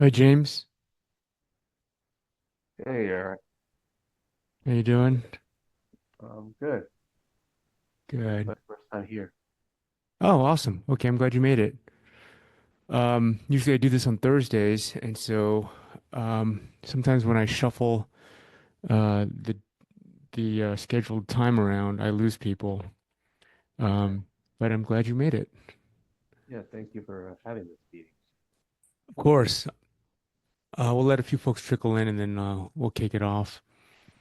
Hi James, Hey, Eric. how you doing? Good. Good. My first time here. Oh, awesome. Okay, I'm glad you made it. Usually I do this on Thursdays, and so sometimes when I shuffle the scheduled time around, I lose people. Okay. But I'm glad you made it. Yeah, thank you for having this meeting. Of course, we'll let a few folks trickle in, and then we'll kick it off.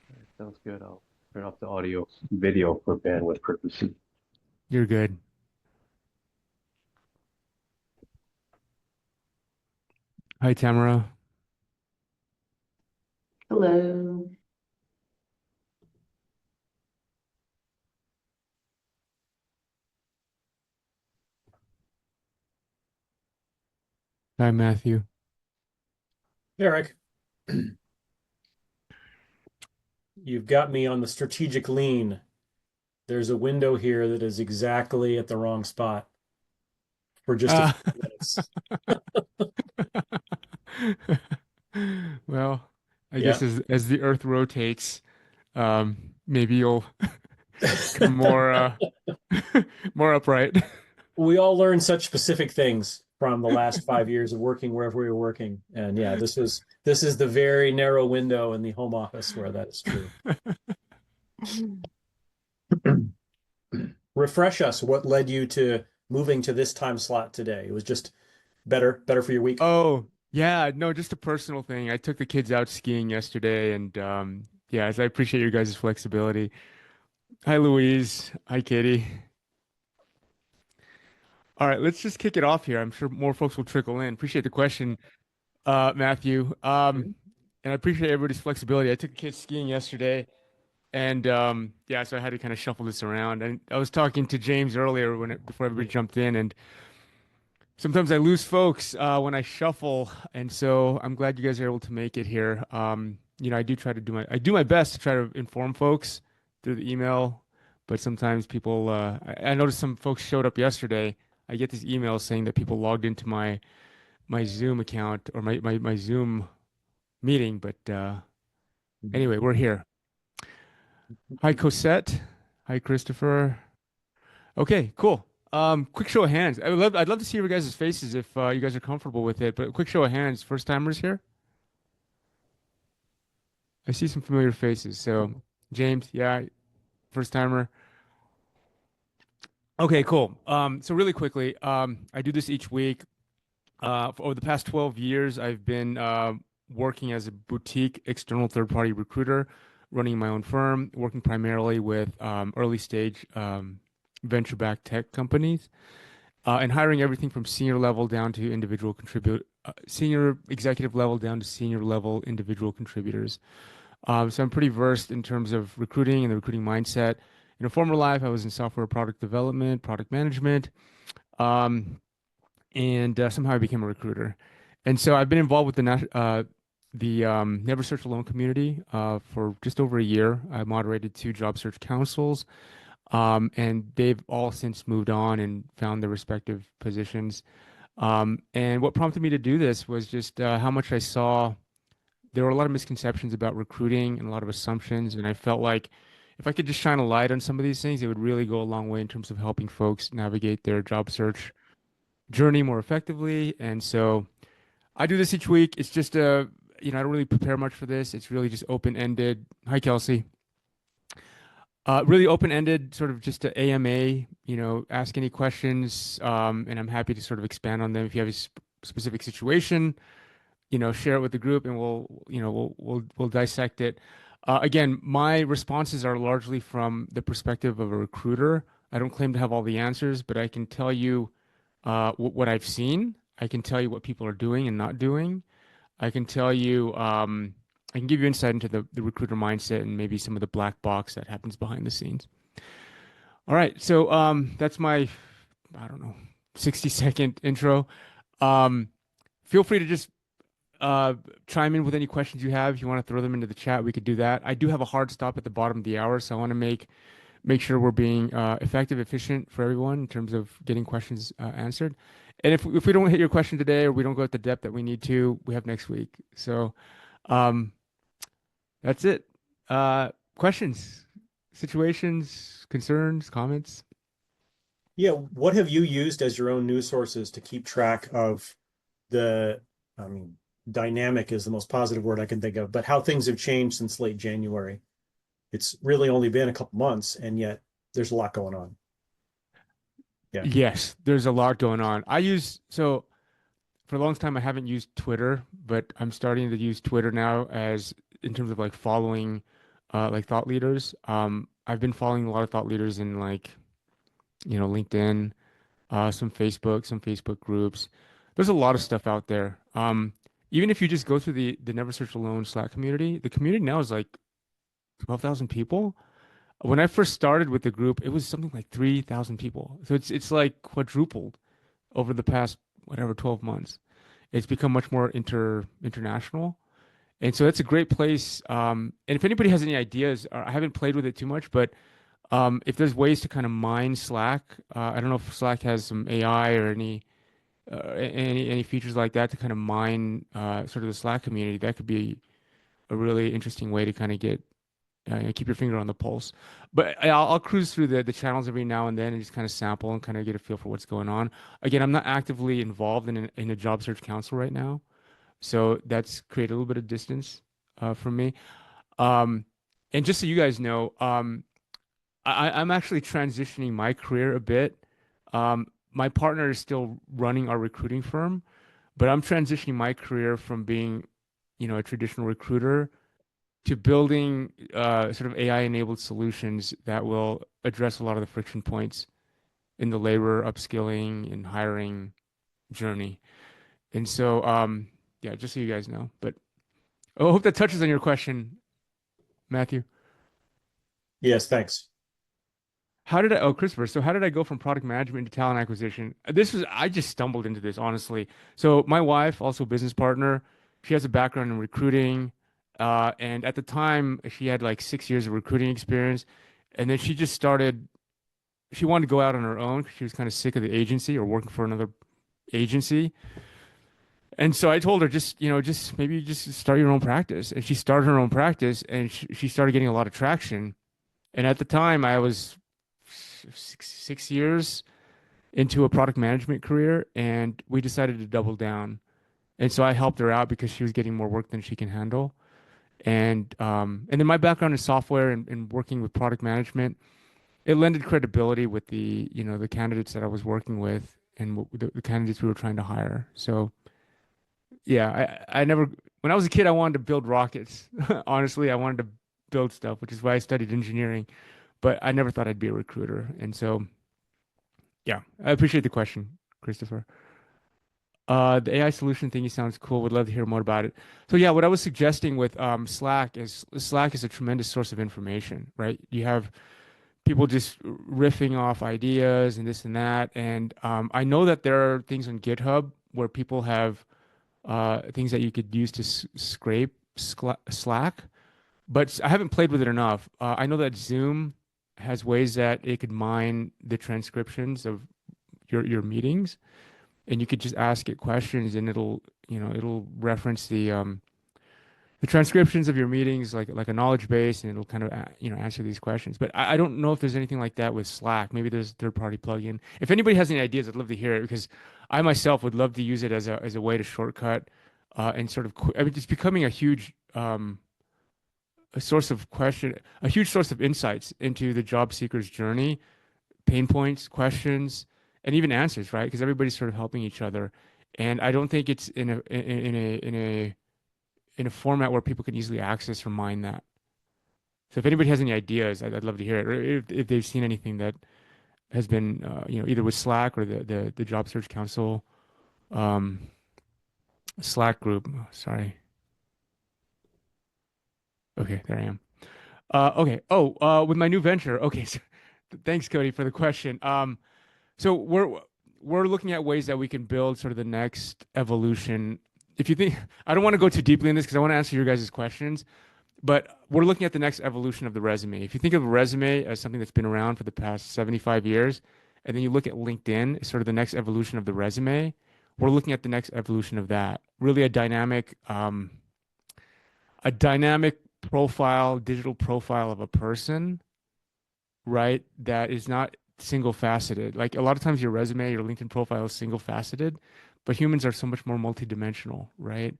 All right, sounds good. I'll turn off the audio video for bandwidth purposes. You're good. Hi Tamara. Hello. Hi Matthew. Eric, you've got me on the strategic lean. There's a window here that is exactly at the wrong spot for just a Ah. few minutes. Well, I guess Yeah. as the Earth rotates, maybe you'll become more more upright. We all learn such specific things from the last 5 years of working wherever we were working. And yeah, this is the very narrow window in the home office where that is true. Refresh us. What led you to moving to this time slot today? It was just better for your week. Oh, yeah, no, just a personal thing. I took the kids out skiing yesterday and yeah, so I appreciate your guys' flexibility. Hi Louise. Hi Katie. All right, let's just kick it off here. I'm sure more folks will trickle in. Appreciate the question, Matthew. Mhm. And I appreciate everybody's flexibility. I took the kids skiing yesterday. And yeah, so I had to kind of shuffle this around. And I was talking to James earlier before everybody jumped in, and sometimes I lose folks when I shuffle. And so I'm glad you guys are able to make it here. I do try to do my best to try to inform folks through the email, but sometimes people I noticed some folks showed up yesterday. I get these emails saying that people logged into my Zoom account or my Zoom meeting, but anyway, we're here. Hi, Cosette. Hi, Christopher. Okay, cool. Quick show of hands. I'd love to see your guys' faces if you guys are comfortable with it. But quick show of hands. First timers here. I see some familiar faces. So James, yeah, first timer. Okay, cool. So really quickly, I do this each week. For over the past 12 years, I've been working as a boutique external third-party recruiter, running my own firm, working primarily with early stage venture-backed tech companies. And hiring everything from senior level down to senior executive level down to senior level individual contributors. So I'm pretty versed in terms of recruiting and the recruiting mindset. In a former life, I was in software product development, product management, um, and somehow I became a recruiter. And so I've been involved with the Never Search Alone community for just over a year. I moderated two job search councils, and they've all since moved on and found their respective positions. And what prompted me to do this was just how much I saw there were a lot of misconceptions about recruiting and a lot of assumptions. And I felt like if I could just shine a light on some of these things, it would really go a long way in terms of helping folks navigate their job search journey more effectively. And so I do this each week. It's just I don't really prepare much for this. It's really just open-ended. Hi, Kelsey. Really open-ended, sort of just a AMA, ask any questions, and I'm happy to sort of expand on them. If you have a specific situation, share it with the group, and we'll dissect it. Again, my responses are largely from the perspective of a recruiter. I don't claim to have all the answers, but I can tell you what I've seen. I can tell you what people are doing and not doing. I can tell you, I can give you insight into the recruiter mindset and maybe some of the black box that happens behind the scenes. All right, so that's my, I don't know, 60-second intro. Um, Feel free to just uh, chime in with any questions you have. If you want to throw them into the chat, we could do that. I do have a hard stop at the bottom of the hour, so I want to make make sure we're being effective, efficient for everyone in terms of getting questions answered. And if we don't hit your question today or we don't go at the depth that we need to, we have next week. So um, that's it. Questions, situations, concerns, comments? Yeah, what have you used as your own news sources to keep track of the, I mean, dynamic is the most positive word I can think of, but how things have changed since late January? It's really only been a couple months, and yet there's a lot going on. Yeah. Yes, there's a lot going on. So for a long time I haven't used Twitter, but I'm starting to use Twitter now as in terms of like following like thought leaders. I've been following a lot of thought leaders in like, LinkedIn, some Facebook groups. There's a lot of stuff out there. Even if you just go through the Never Search Alone Slack community, the community now is like 12,000 people. When I first started with the group, it was something like 3,000 people. So it's like quadrupled over the past whatever 12 months. It's become much more international. And so it's a great place. And if anybody has any ideas, I haven't played with it too much, but if there's ways to kind of mine Slack, I don't know if Slack has some AI or any features like that to kind of mine sort of the Slack community. That could be a really interesting way to kind of get keep your finger on the pulse. But I'll cruise through the channels every now and then and just kind of sample and kind of get a feel for what's going on. Again, I'm not actively involved in a job search council right now, so that's created a little bit of distance from me. Um, and just so you guys know, I'm actually transitioning my career a bit. My partner is still running our recruiting firm, but I'm transitioning my career from being, a traditional recruiter to building sort of AI-enabled solutions that will address a lot of the friction points in the labor upskilling and hiring journey. And so, yeah, just so you guys know. But I hope that touches on your question, Matthew. Yes, thanks. Christopher, so how did I go from product management to talent acquisition? I just stumbled into this, honestly. So my wife, also business partner, she has a background in recruiting. And at the time, she had like 6 years of recruiting experience. And then she wanted to go out on her own. She was kind of sick of the agency or working for another agency. And so I told her, just maybe just start your own practice. And she started her own practice and she started getting a lot of traction. And at the time, I was 6 years into a product management career, and we decided to double down. And so I helped her out because she was getting more work than she can handle. And then my background in software and working with product management, it lended credibility with the candidates that I was working with and the candidates we were trying to hire. So yeah, I never, when I was a kid, I wanted to build rockets. Honestly, I wanted to build stuff, which is why I studied engineering, but I never thought I'd be a recruiter. And so, yeah, I appreciate the question, Christopher. The AI solution thingy sounds cool. Would love to hear more about it. So yeah, what I was suggesting with Slack is a tremendous source of information, right? You have people just riffing off ideas and this and that. And I know that there are things on GitHub where people have things that you could use to scrape Slack, but I haven't played with it enough. I know that Zoom has ways that it could mine the transcriptions of your meetings, and you could just ask it questions, and it'll reference the transcriptions of your meetings like a knowledge base, and it'll kind of answer these questions. But I don't know if there's anything like that with Slack. Maybe there's a third-party plugin. If anybody has any ideas, I'd love to hear it because I myself would love to use it as a way to shortcut and sort of I mean, it's becoming a huge source of insights into the job seeker's journey, pain points, questions, and even answers, right? Because everybody's sort of helping each other. And I don't think it's in a format where people can easily access or mine that. So if anybody has any ideas, I'd love to hear it. Or if they've seen anything that has been, either with Slack or the Job Search Council um, Slack group. Oh, sorry. Okay, there I am. Okay. Oh, with my new venture. Okay. So, thanks, Cody, for the question. So we're looking at ways that we can build sort of the next evolution. If you think, I don't want to go too deeply in this because I want to answer your guys' questions, But we're looking at the next evolution of the resume. If you think of a resume as something that's been around for the past 75 years, and then you look at LinkedIn as sort of the next evolution of the resume, we're looking at the next evolution of that. Really a dynamic profile, digital profile of a person, right? That is not single faceted. Like a lot of times your resume, your LinkedIn profile is single faceted, but humans are so much more multidimensional, right?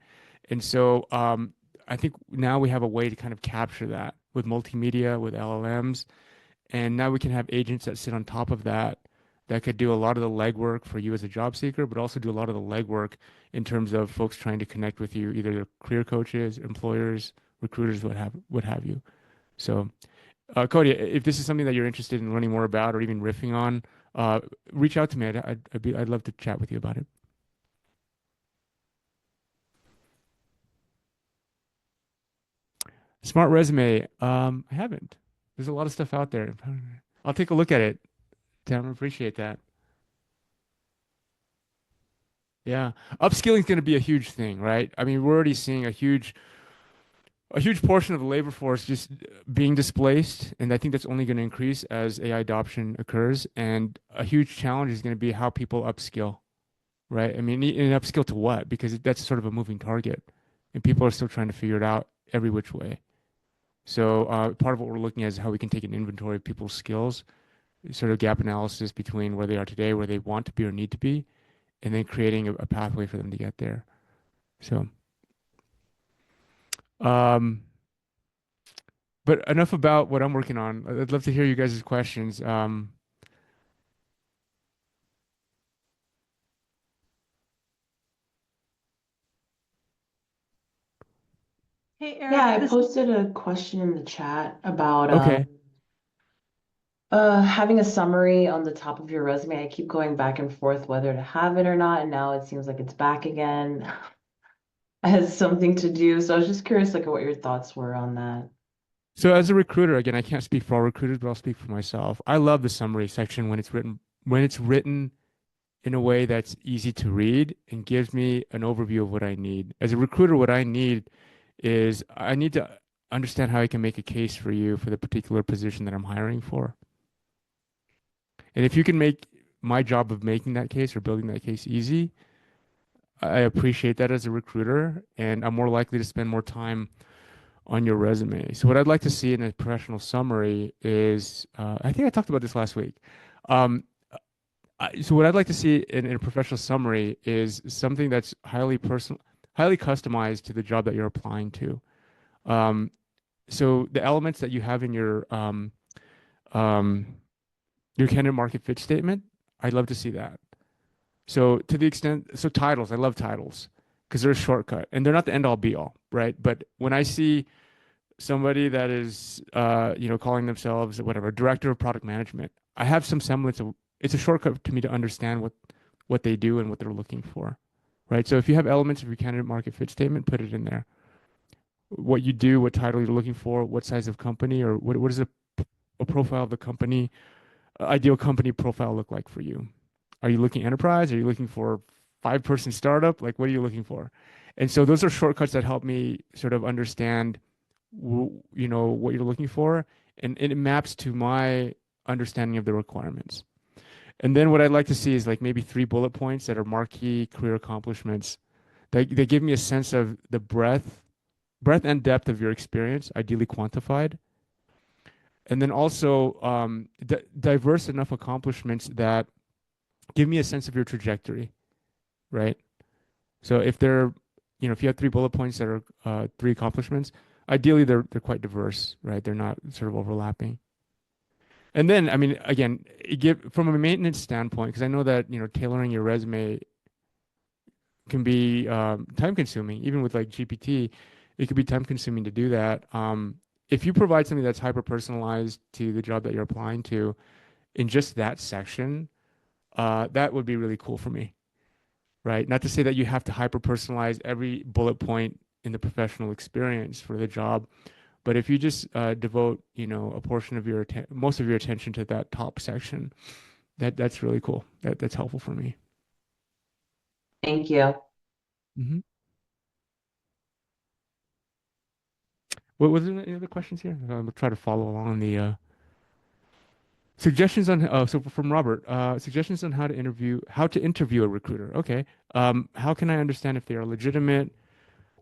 And so I think now we have a way to kind of capture that with multimedia, with LLMs, and now we can have agents that sit on top of that that could do a lot of the legwork for you as a job seeker, but also do a lot of the legwork in terms of folks trying to connect with you, either career coaches, employers, recruiters, what have you. So Cody, if this is something that you're interested in learning more about or even riffing on, uh, reach out to me. I'd love to chat with you about it. Smart resume. I haven't. There's a lot of stuff out there. I'll take a look at it. Tim, I appreciate that. Yeah, upskilling is going to be a huge thing, right? I mean, we're already seeing a huge portion of the labor force just being displaced, and I think that's only going to increase as AI adoption occurs. And a huge challenge is going to be how people upskill, right? I mean, and upskill to what? Because that's sort of a moving target, and people are still trying to figure it out every which way. So part of what we're looking at is how we can take an inventory of people's skills, sort of gap analysis between where they are today, where they want to be or need to be, and then creating a pathway for them to get there. So, um, but enough about what I'm working on. I'd love to hear you guys' questions. Hey Yeah, Eric, I this posted a question in the chat about Okay. having a summary on the top of your resume. I keep going back and forth whether to have it or not, and now it seems like it's back again as something to do. So I was just curious, like, what your thoughts were on that. So as a recruiter, again, I can't speak for all recruiters, but I'll speak for myself. I love the summary section when it's written in a way that's easy to read and gives me an overview of what I need. As a recruiter, what I need is I need to understand how I can make a case for you for the particular position that I'm hiring for. And if you can make my job of making that case or building that case easy, I appreciate that as a recruiter, and I'm more likely to spend more time on your resume. So what I'd like to see in a professional summary is, I think I talked about this last week. Um, so what I'd like to see in a professional summary is something that's highly personal, highly customized to the job that you're applying to. Um, so the elements that you have in um, your candidate market fit statement, I'd love to see that. So to the extent, so titles, I love titles because they're a shortcut and they're not the end all be all, right? But when I see somebody that is, calling themselves whatever, director of product management, I have some semblance of, it's a shortcut to me to understand what they do and what they're looking for, right? So if you have elements of your candidate market fit statement, put it in there. What you do, what title you're looking for, what size of company, or what is a profile of the company, ideal company profile look like for you? Are you looking enterprise? Are you looking for 5-person startup? Like, what are you looking for? And so those are shortcuts that help me sort of understand, what you're looking for, and it maps to my understanding of the requirements. And then what I'd like to see is like maybe 3 bullet points that are marquee career accomplishments. They give me a sense of the breadth and depth of your experience, ideally quantified, and then also diverse enough accomplishments that give me a sense of your trajectory, right? So if you have 3 bullet points that are 3 accomplishments, ideally they're quite diverse, right? They're not sort of overlapping. And then, I mean, again, from a maintenance standpoint, because I know that tailoring your resume can be time consuming, even with like GPT, it could be time consuming to do that. If you provide something that's hyper personalized to the job that you're applying to in just that section, that would be really cool for me, right? Not to say that you have to hyper personalize every bullet point in the professional experience for the job, but if you just devote, a portion of most of your attention to that top section, that's really cool. That's helpful for me. Thank you. Hmm. What was there any other questions here? I'll try to follow along the suggestions on so from Robert, suggestions on how to interview a recruiter. Okay. How can I understand if they are legitimate?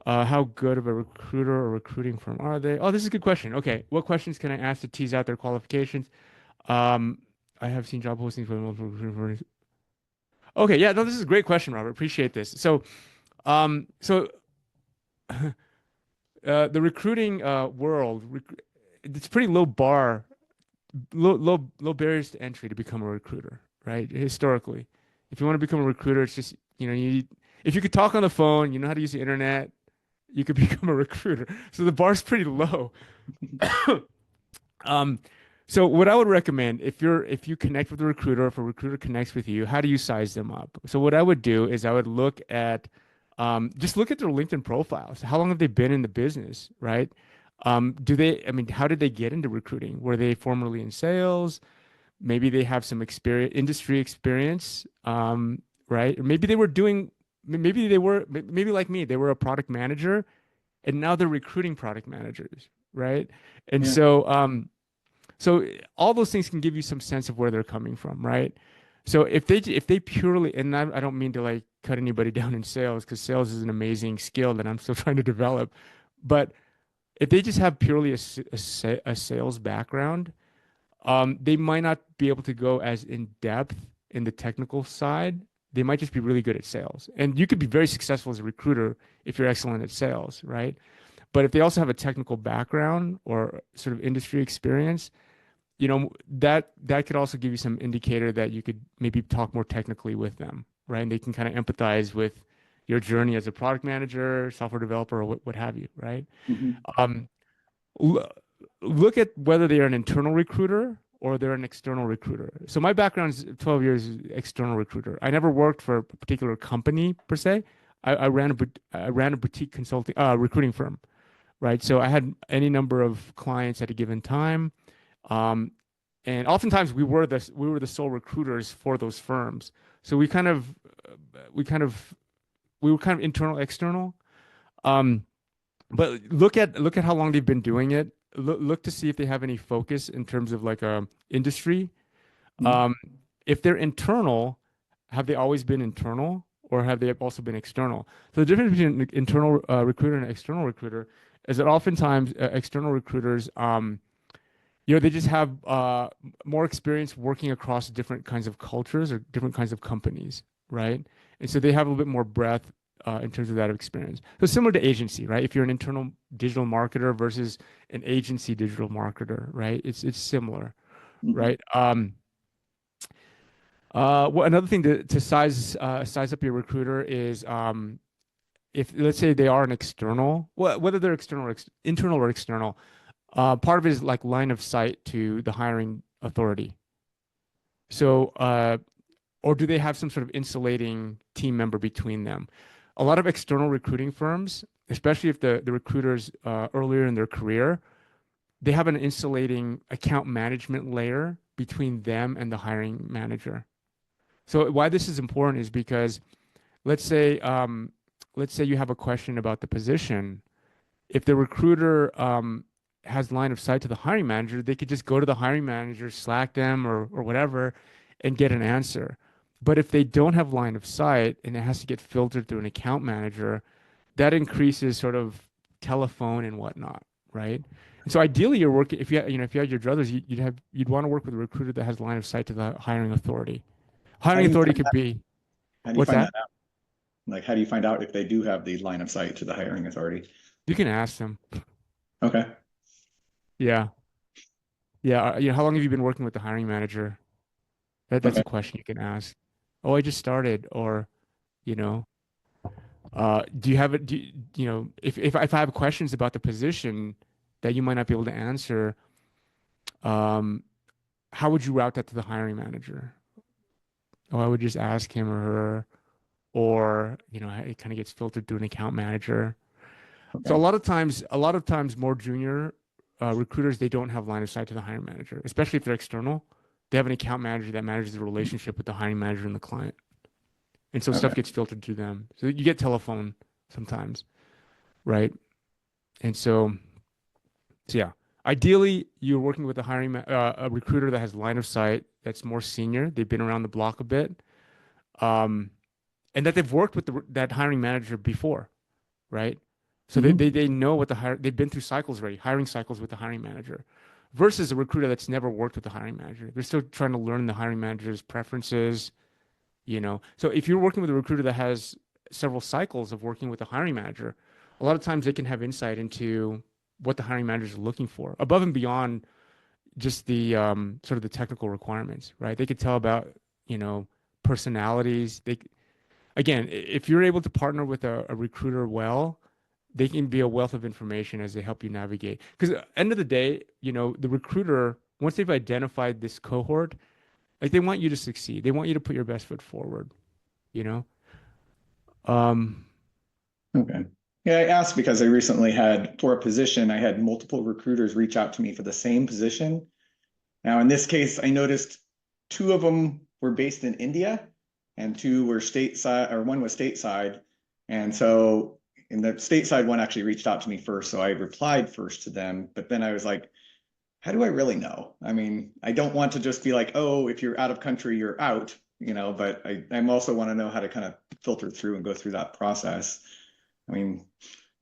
How good of a recruiter or recruiting firm are they? Oh, this is a good question. Okay. What questions can I ask to tease out their qualifications? Um, I have seen job postings for multiple recruiting firms. Okay, yeah, no, this is a great question, Robert. Appreciate this. So the recruiting world, it's pretty low bar, low barriers to entry to become a recruiter, right? Historically, if you want to become a recruiter, it's just if you could talk on the phone, you know how to use the internet, you could become a recruiter. So the bar's pretty low. Um, so what I would recommend if you connect with a recruiter, if a recruiter connects with you, how do you size them up? So what I would do is I would look at just look at their LinkedIn profiles. How long have they been in the business, right? I mean, how did they get into recruiting? Were they formerly in sales? Maybe they have some experience, industry experience, right? Or maybe they were doing, maybe like me, they were a product manager and now they're recruiting product managers, right? And Yeah. so all those things can give you some sense of where they're coming from, right? So if they purely, and I don't mean to like cut anybody down in sales because sales is an amazing skill that I'm still trying to develop, but if they just have purely a sales background, they might not be able to go as in depth in the technical side. They might just be really good at sales, and you could be very successful as a recruiter if you're excellent at sales, right? But if they also have a technical background or sort of industry experience, that could also give you some indicator that you could maybe talk more technically with them, right? And they can kind of empathize with your journey as a product manager, software developer, or what have you, right? Mhm. Um, l- Look at whether they are an internal recruiter or they're an external recruiter. So my background is 12 years external recruiter. I never worked for a particular company per se. I ran a boutique consulting recruiting firm, right? So I had any number of clients at a given time. Um, and oftentimes we were the sole recruiters for those firms. So we kind of we were kind of internal external. Um, but look at how long they've been doing it. Look to see if they have any focus in terms of like a industry. Mhm. Um, if they're internal, have they always been internal or have they also been external? So the difference between an internal recruiter and an external recruiter is that oftentimes external recruiters, they just have more experience working across different kinds of cultures or different kinds of companies, right? And so they have a little bit more breadth in terms of that experience. So similar to agency, right? If you're an internal digital marketer versus an agency digital marketer, right? It's similar, Mhm. right? Well, another thing to size up your recruiter is if let's say they are an external, well, whether they're internal or external, part of it is like line of sight to the hiring authority. So, or do they have some sort of insulating team member between them? A lot of external recruiting firms, especially if the recruiters earlier in their career, they have an insulating account management layer between them and the hiring manager. So why this is important is because let's say let's say you have a question about the position. If the recruiter has line of sight to the hiring manager, they could just go to the hiring manager, Slack them or whatever, and get an answer. But if they don't have line of sight and it has to get filtered through an account manager, that increases sort of telephone and whatnot, right? And so ideally, you're working if you had your druthers, you'd want to work with a recruiter that has line of sight to the hiring authority. How Hiring do you authority find could that? be How do you what's find that? that out? Like, how do you find out if they do have the line of sight to the hiring authority? You can ask them. Okay. Yeah, yeah. How long have you been working with the hiring manager? That's Okay. a question you can ask. Oh, I just started, or you know, do you have it? If I have questions about the position that you might not be able to answer, um, how would you route that to the hiring manager? Oh, I would just ask him or her, or it kind of gets filtered through an account manager. So Okay. a lot of times, more junior recruiters they don't have line of sight to the hiring manager, especially if they're external. They have an account manager that manages the relationship with the hiring manager and the client. And so Okay. stuff gets filtered to them. So you get telephone sometimes, right? And so So yeah, ideally you're working with a recruiter that has line of sight, that's more senior. They've been around the block a bit, um, and that they've worked with that hiring manager before, right? So Mhm. they know what they've been through cycles already, hiring cycles with the hiring manager, versus a recruiter that's never worked with the hiring manager. They're still trying to learn the hiring manager's preferences, you know. So if you're working with a recruiter that has several cycles of working with the hiring manager, a lot of times they can have insight into what the hiring manager is looking for above and beyond just the sort of the technical requirements, right? They could tell about, you know, personalities. Again, if you're able to partner with a recruiter well, they can be a wealth of information as they help you navigate. Because at the end of the day, you know, the recruiter, once they've identified this cohort, like they want you to succeed. They want you to put your best foot forward, you know? Um, Okay. Yeah, I asked because I recently had, for a position, I had multiple recruiters reach out to me for the same position. Now, in this case, I noticed two of them were based in India and two were stateside, or one was stateside. And so in the stateside one actually reached out to me first. So I replied first to them, but then I was like, how do I really know? I mean, I don't want to just be like, oh, if you're out of country, you're out, you know, but I'm also want to know how to kind of filter through and go through that process. I mean,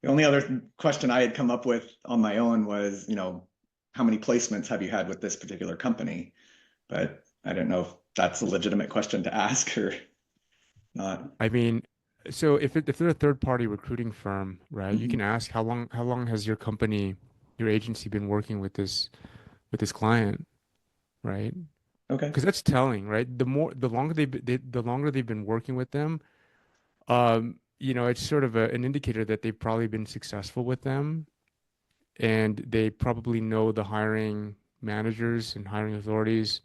the only other question I had come up with on my own was, you know, how many placements have you had with this particular company? But I don't know if that's a legitimate question to ask or not. I mean, so if they're a third party recruiting firm, right, you Mhm. can ask how long has your company, your agency been working with this client, right? Okay, Because that's telling, right? The longer the longer they've been working with them, you know, it's sort of an indicator that they've probably been successful with them, and they probably know the hiring managers and hiring authorities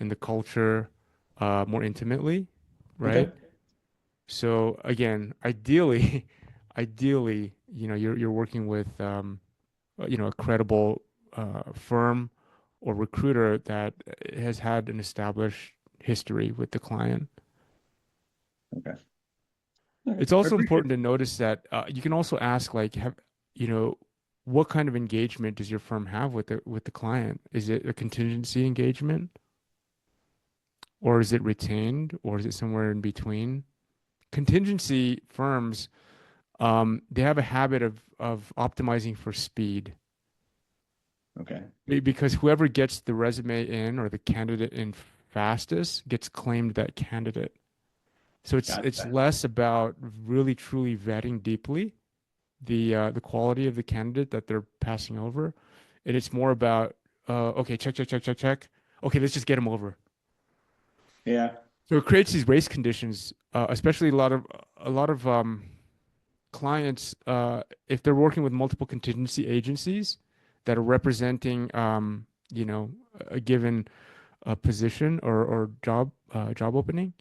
and the culture more intimately, right? okay, So again, ideally, ideally, you know, you're working with you know, a credible firm or recruiter that has had an established history with the client. okay. Okay. It's I also appreciate important to notice that you can also ask, like, you know, what kind of engagement does your firm have with the client? Is it a contingency engagement, or is it retained, or is it somewhere in between? Contingency firms, they have a habit of optimizing for speed. Okay, Because whoever gets the resume in or the candidate in fastest gets claimed that candidate. So it's gotcha. less about really truly vetting deeply the quality of the candidate that they're passing over, and it's more about okay, check check check check check. Okay, let's just get them over. Yeah, So it creates these race conditions, especially a lot of clients, if they're working with multiple contingency agencies that are representing, you know, a given position or job opening,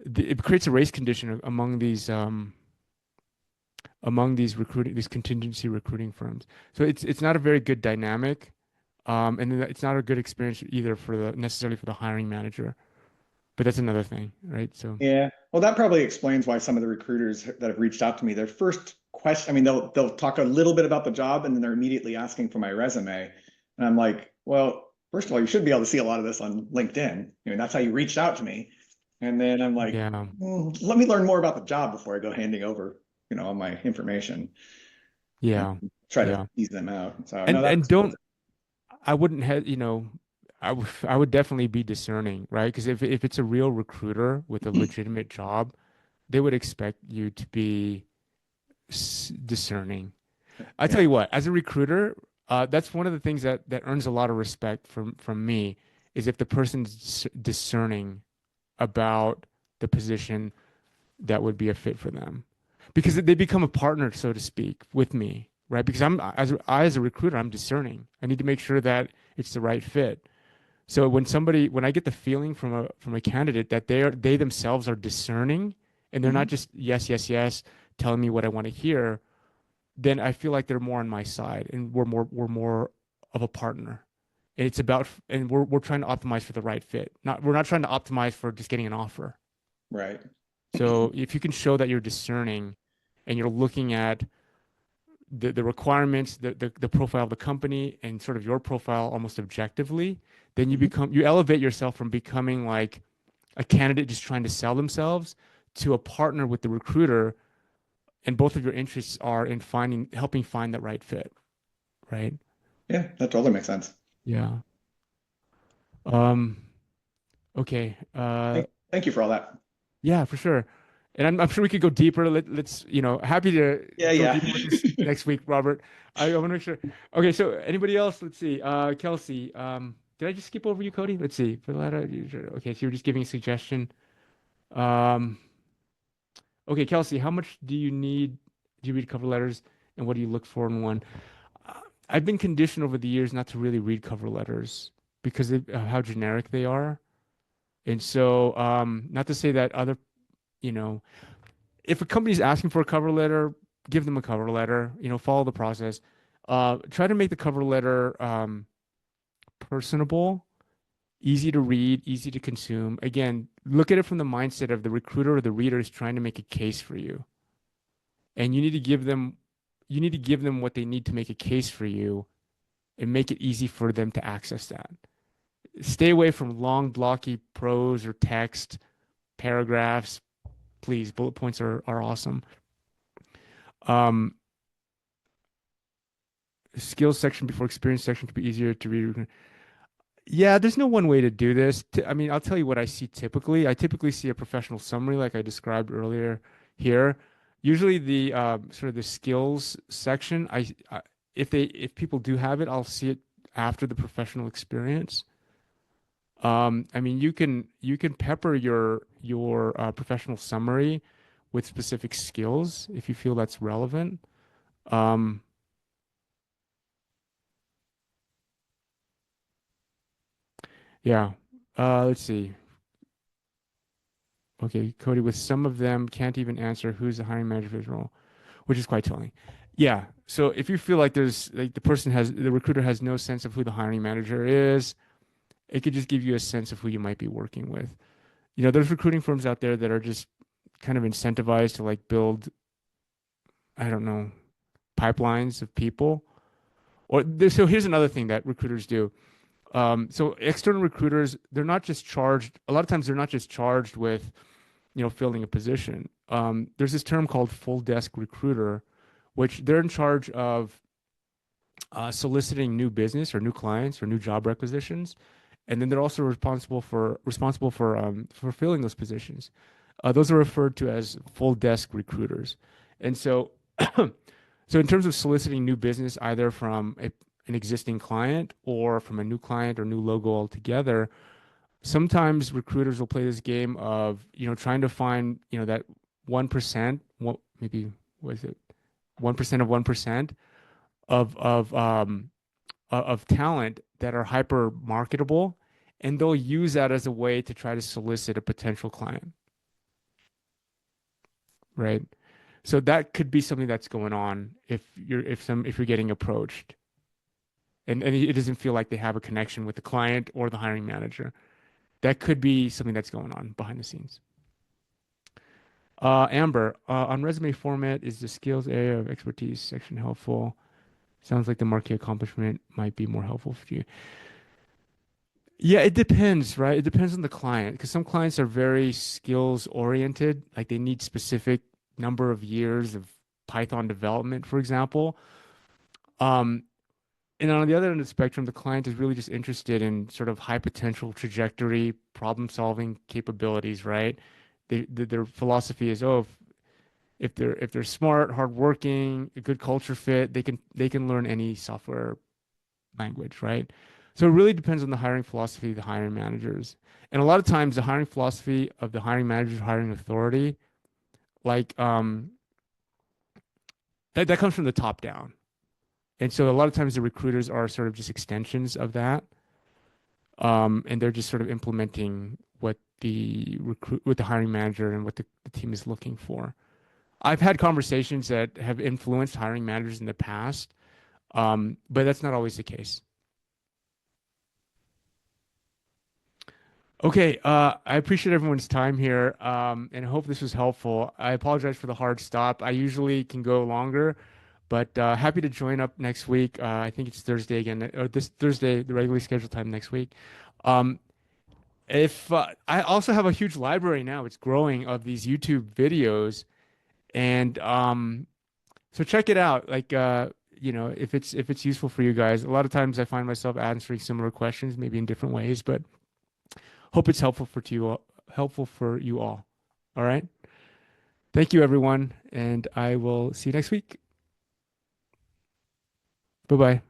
it creates a race condition among these contingency recruiting firms. So it's not a very good dynamic, and then it's not a good experience either for necessarily for the hiring manager. But that's another thing, right? So yeah. Well, that probably explains why some of the recruiters that have reached out to me, their first question, I mean, they'll talk a little bit about the job and then they're immediately asking for my resume. And I'm like, well, first of all, you should be able to see a lot of this on LinkedIn. I mean, that's how you reached out to me. And then I'm like, yeah, let me learn more about the job before I go handing over, you know, all my information and yeah, try to yeah, ease them out. So no, and that's don't I wouldn't have, you know, I would definitely be discerning, right? Because if it's a real recruiter with a legitimate job, they would expect you to be discerning. I tell yeah, you what, as a recruiter, that's one of the things that earns a lot of respect from me is if the person's discerning about the position that would be a fit for them, because they become a partner, so to speak, with me, right? Because as a recruiter, I'm discerning. I need to make sure that it's the right fit. So when I get the feeling from a candidate that they themselves are discerning and they're not mhm, just yes, yes, yes, telling me what I want to hear, then I feel like they're more on my side and we're more of a partner. And it's about and we're trying to optimize for the right fit. We're not trying to optimize for just getting an offer. right. So if you can show that you're discerning and you're looking at the requirements, the profile of the company, and sort of your profile almost objectively, then you elevate yourself from becoming like a candidate just trying to sell themselves to a partner with the recruiter, and both of your interests are in helping find that right fit, right? Yeah, that totally makes sense. Yeah. Um, okay. Thank you for all that. Yeah, for sure. And I'm sure we could go deeper. Let's, happy to Yeah, go yeah. deeper with this next week, Robert. I want to make sure. Okay, so anybody else? Let's see. Kelsey, did I just skip over you, Cody? Let's see. Okay, so you're just giving a suggestion. Um, okay, Kelsey, how much do you read cover letters, and what do you look for in one? Uh, I've been conditioned over the years not to really read cover letters because of how generic they are. And so, not to say that you know, if a company's asking for a cover letter, give them a cover letter, follow the process. Try to make the cover letter personable, easy to read, easy to consume. Again, look at it from the mindset of the recruiter or the reader is trying to make a case for you. And you need to give them what they need to make a case for you and make it easy for them to access that. Stay away from long, blocky prose or text, paragraphs. Please, bullet points are awesome. Um, Skills section before experience section to be easier to read. Yeah, there's no one way to do this. I mean, I'll tell you what I see typically. I typically see a professional summary like I described earlier here. Usually the sort of the skills section, if people do have it, I'll see it after the professional experience. I mean, you can pepper your professional summary with specific skills if you feel that's relevant. Um, yeah. Let's see. Okay, Cody, with some of them can't even answer who's the hiring manager for this role, which is quite telling. Yeah. So if you feel like the recruiter has no sense of who the hiring manager is, it could just give you a sense of who you might be working with. There's recruiting firms out there that are just kind of incentivized to like build, I don't know, pipelines of people. So here's another thing that recruiters do. So external recruiters, they're not just charged. A lot of times, they're not just charged with filling a position. There's this term called full desk recruiter, which they're in charge of soliciting new business or new clients or new job requisitions, and then they're also responsible for filling those positions. Those are referred to as full desk recruiters. And so, so in terms of soliciting new business, either from an existing client or from a new client or new logo altogether, sometimes recruiters will play this game of trying to find that 1%, what maybe was it 1% of 1% of talent that are hyper marketable, and they'll use that as a way to try to solicit a potential client, right? So that could be something that's going on if you're getting approached and it doesn't feel like they have a connection with the client or the hiring manager. That could be something that's going on behind the scenes. Amber, on resume format, is the skills area of expertise section helpful? Sounds like the marquee accomplishment might be more helpful for you. Yeah, it depends, right? It depends on the client because some clients are very skills oriented, like they need specific number of years of Python development, for example. Um, and on the other end of the spectrum, the client is really just interested in sort of high potential trajectory, problem solving capabilities, right? Their philosophy is, oh, if they're smart, hardworking, a good culture fit, they can learn any software language, right? So it really depends on the hiring philosophy of the hiring managers. And a lot of times the hiring philosophy of the hiring manager, hiring authority, like that comes from the top down. And so a lot of times the recruiters are sort of just extensions of that. And they're just sort of implementing what the hiring manager and what the team is looking for. I've had conversations that have influenced hiring managers in the past, but that's not always the case. Okay, I appreciate everyone's time here, and I hope this was helpful. I apologize for the hard stop. I usually can go longer, But happy to join up next week. I think it's Thursday again, or this Thursday, the regularly scheduled time next week. Um, if I also have a huge library now, it's growing, of these YouTube videos, and so check it out. Like if it's useful for you guys. A lot of times I find myself answering similar questions, maybe in different ways, but hope it's helpful for you all. All right. Thank you, everyone, and I will see you next week. Bye bye.